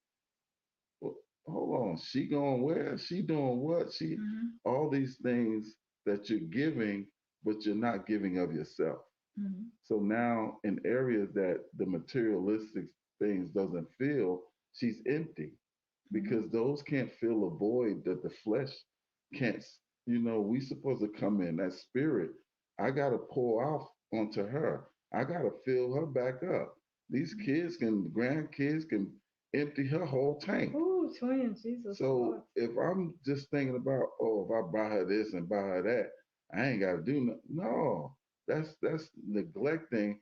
well, hold on, she going where? She doing what? She hmm all these things that you're giving, but you're not giving of yourself. hmm So now in areas that the materialistic things doesn't fill, she's empty hmm because those can't fill a void that the flesh can't. We supposed to come in that spirit. I gotta pour out onto her. I gotta fill her back up. These grandkids can empty her whole tank. Ooh, twin, Jesus Lord. So if I'm just thinking about, oh, if I buy her this and buy her that, I ain't got to do no. No, that's neglecting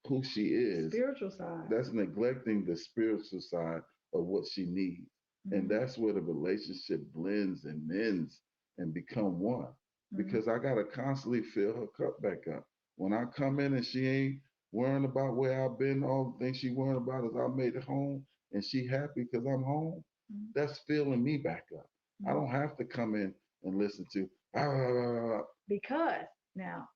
who she The is. spiritual side. That's neglecting the spiritual side of what she needs, and hmm that's where the relationship blends and mends and become one. hmm Because I gotta constantly fill her cup back up. When I come in and she ain't worrying about where I've been, all the things she worrying about is I made it home. and she happy because I'm home, Mhm. that's filling me back up. I Mhm. don't have to come in and listen to ah. Because now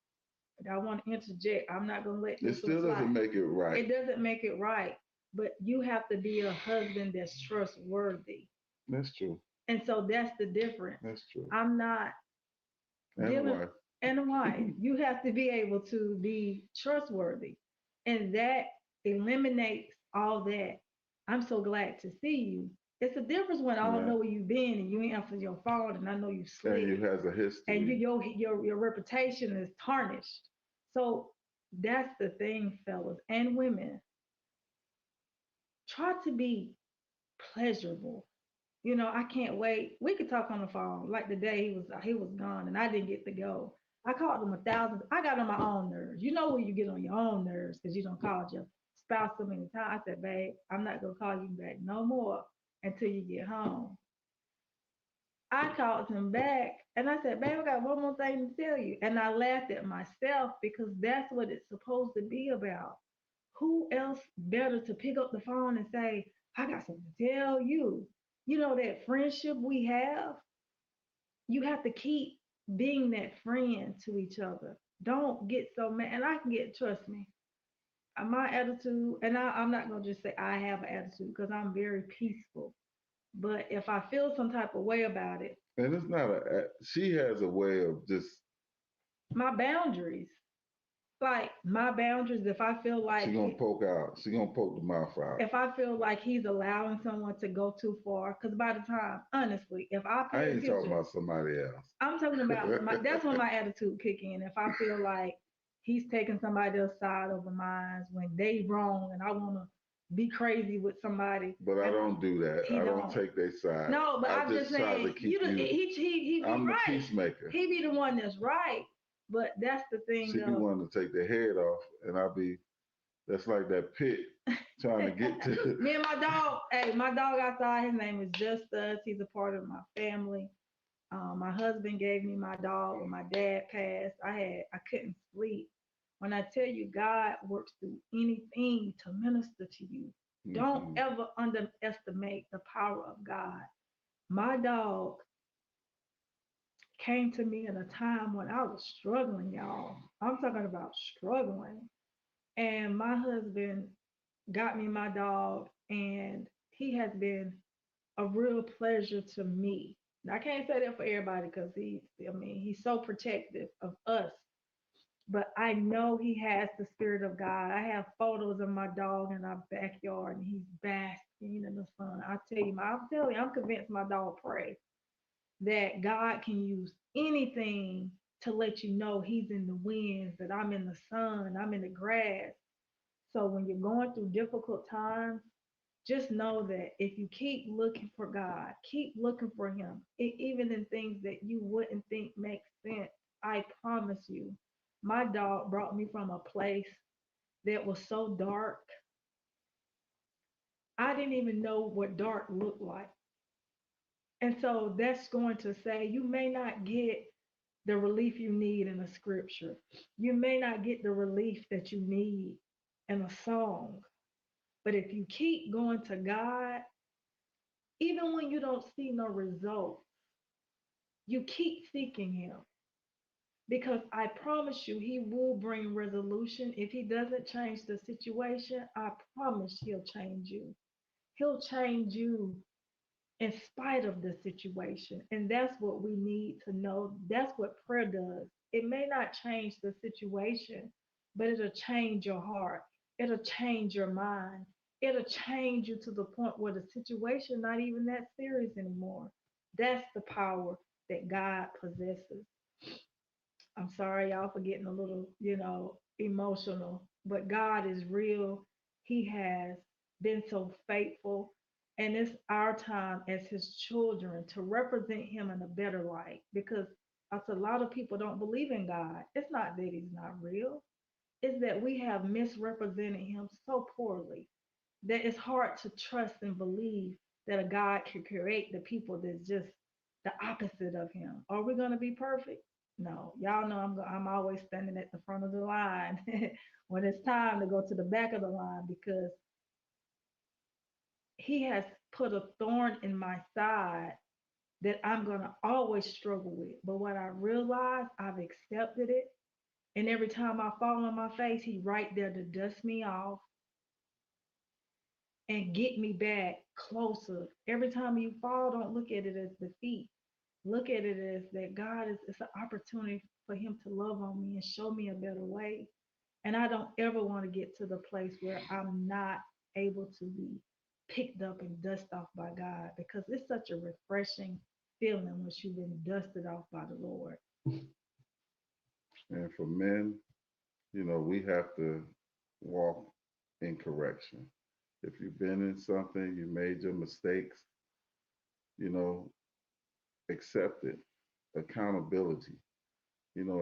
I want to interject. I'm not going to let It this one still slide. doesn't make it right. It doesn't make it right, but you have to be a husband that's trustworthy. That's true. And so that's the difference. That's true. I'm not And a dealing, wife. and a wife. You have to be able to be trustworthy. And that eliminates all that. I'm so glad to see you. It's a difference when I don't Yeah. know where you've been and you ain't answered your phone and I know you And sleep you has a and history. your reputation is tarnished. So that's the thing, fellas and women. Try to be pleasurable. I can't wait. We could talk on the phone. Like the day he was gone and I didn't get to go. I called him 1,000. I got on my own nerves. You know when you get on your own nerves because you don't call your spouse so many times. I said, babe, I'm not gonna call you back no more until you get home. I called him back and I said, babe, I got one more thing to tell you. And I laughed at myself because that's what it's supposed to be about. Who else better to pick up the phone and say, I got something to tell you? That friendship we have, you have to keep being that friend to each other. Don't get so mad. And I can get, trust me, my attitude, and I'm not going to just say I have an attitude because I'm very peaceful. But if I feel some type of way about it, And it's not she has a way of just, my boundaries, like my boundaries, if I feel she like gonna poke out. She gonna poke the mouth out. if I feel like he's allowing someone to go too far, because by the time, honestly, if I I pay ain't talking attention, about somebody else. I'm talking about that's when my attitude kick in. If I feel like he's taking somebody else's side over mine when they wrong and I want to be crazy with somebody, But I and don't do that. he I don't don't. take their side. No, but I I'm just just try to saying, keep you. he be I'm the right. peacemaker. He be the one that's right. But that's the thing She be of wanting to take their head off, and I be, that's like that pit trying to get to. me and my dog. Hey, my dog outside. His name is Just Us. He's a part of my family. My husband gave me my dog when my dad passed. I couldn't sleep. When I tell you God works through anything to minister to you, don't Mhm. ever underestimate the power of God. My dog came to me in a time when I was struggling, y'all. I'm talking about struggling. And my husband got me my dog, and he has been a real pleasure to me. I can't say that for everybody because he's so protective of us. But I know he has the spirit of God. I have photos of my dog in our backyard, and he's basking in the sun. I'm telling you, I'm convinced my dog prays that God can use anything to let you know he's in the winds, that I'm in the sun, I'm in the grass. So when you're going through difficult times, just know that if you keep looking for God, keep looking for Him, even in things that you wouldn't think make sense, I promise you, my dog brought me from a place that was so dark. I didn't even know what dark looked like. And so that's going to say you may not get the relief you need in a scripture. You may not get the relief that you need in a song. But if you keep going to God, even when you don't see no results, you keep seeking Him because I promise you, He will bring resolution. If He doesn't change the situation, I promise He'll change you. He'll change you in spite of the situation. And that's what we need to know. That's what prayer does. It may not change the situation, but it'll change your heart. It'll change your mind. It'll change you to the point where the situation not even that serious anymore. That's the power that God possesses. I'm sorry, y'all, for getting a little, emotional, but God is real. He has been so faithful. And it's our time as His children to represent Him in a better light because a lot of people don't believe in God. It's not that He's not real, it's that we have misrepresented Him so poorly that it's hard to trust and believe that a God can create the people that's just the opposite of Him. Are we going to be perfect? No. Y'all know I'm always standing at the front of the line when it's time to go to the back of the line because he has put a thorn in my side that I'm going to always struggle with. But what I realized, I've accepted it. And every time I fall on my face, he right there to dust me off and get me back closer. Every time you fall, don't look at it as defeat. Look at it as that God is, it's an opportunity for him to love on me and show me a better way. And I don't ever want to get to the place where I'm not able to be picked up and dusted off by God, because it's such a refreshing feeling once you've been dusted off by the Lord. And for men, we have to walk in correction. If you've been in something, you made your mistakes, you know, accept it. Accountability,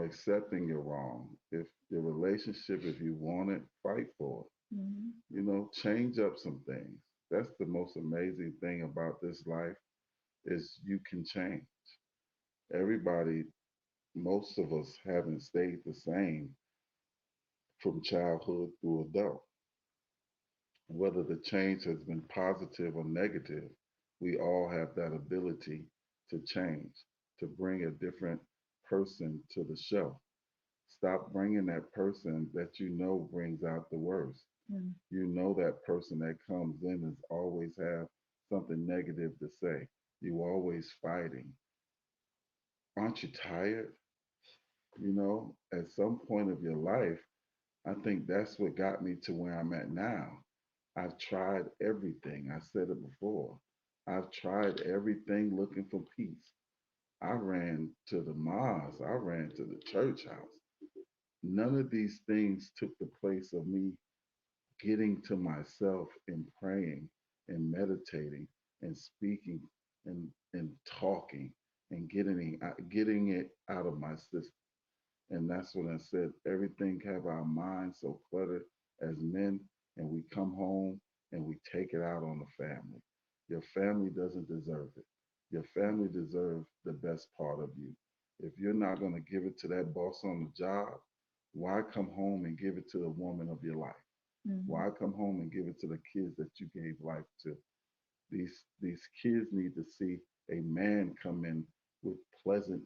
accepting you're wrong. If your relationship, if you want it, fight for Hmm. it. Change up some things. That's the most amazing thing about this life is you can change. Everybody, most of us haven't stayed the same from childhood through adult. Whether the change has been positive or negative, we all have that ability to change, to bring a different person to the show. Stop bringing that person that brings out the worst. Mm. That person that comes in is always have something negative to say. You always fighting. Aren't you tired? At some point of your life, I think that's what got me to where I'm at now. I've tried everything. I said it before. I've tried everything looking for peace. I ran to the mosque. I ran to the church house. None of these things took the place of me getting to myself and praying and meditating and speaking and talking and getting it out of my system. And that's when I said everything have our minds so cluttered as men, and we come home and we take it out on the family. Your family doesn't deserve it. Your family deserves the best part of you. If you're not going to give it to that boss on the job, why come home and give it to the woman of your life? Hmm. Why come home and give it to the kids that you gave life to? These kids need to see a man come in with pleasant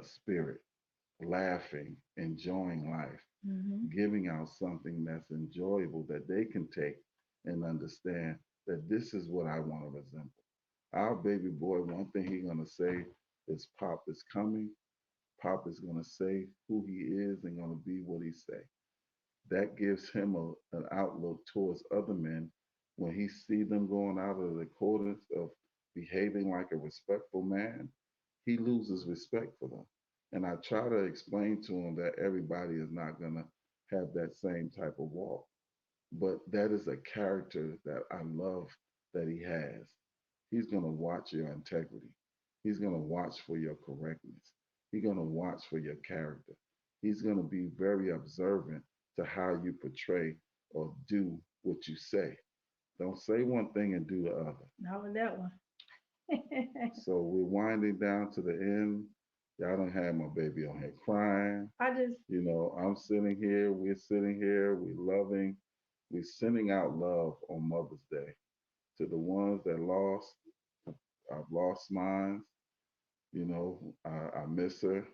spirit, laughing, enjoying life, Hmm. giving out something that's enjoyable that they can take and understand that this is what I want to resemble. Our baby boy, one thing he's gonna say is Pop is coming. Pop is gonna say who he is and gonna be what he say. That gives him an outlook towards other men when he see them going out of the accordance of behaving like a respectful man. He loses respect for them. And I try to explain to him that everybody is not going to have that same type of walk. But that is a character that I love that he has. He's going to watch your integrity. He's going to watch for your correctness. He's going to watch for your character. He's going to be very observant to how you portray or do what you say. Don't say one thing and do the other. Not with that one. So we're winding down to the end. Y'all don't have my baby on here crying. I just, I'm sitting here, we're sitting here, we're loving, we're sending out love on Mother's Day to the ones that lost. I've lost mine. I miss her.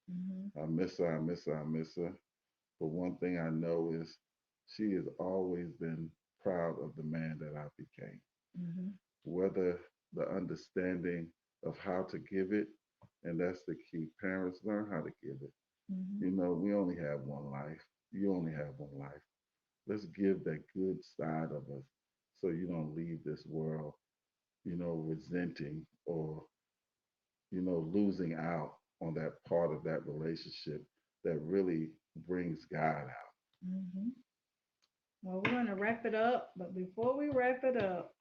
hmm I miss her. I miss her. I miss her. But one thing I know is she has always been proud of the man that I became. hmm Whether the understanding of how to give it, and that's the key. Parents learn how to give it. hmm We only have one life. You only have one life. Let's give that good side of us so you don't leave this world, resenting or, losing out on that part of that relationship that really brings God out. hmm Well, we're going to wrap it up. But before we wrap it up,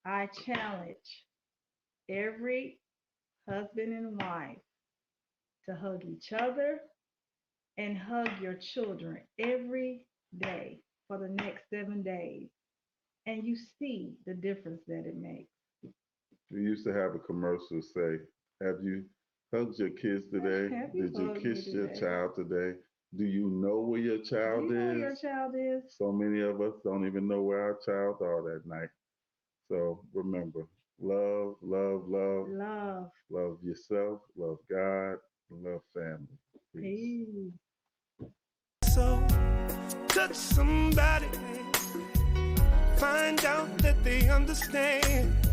I challenge every husband and wife to hug each other and hug your children every day for the next 7 days. And you see the difference that it makes. We used to have a commercial say, have you hugged your kids today? Have you Did you hugged me kiss your today? child today? Do you know where your Do child you know where is? your child is? So many of us don't even know where our child are that night. So remember, love, love, love, Love. love yourself, love God, and love family. Peace. Peace. So touch somebody, find out that they understand.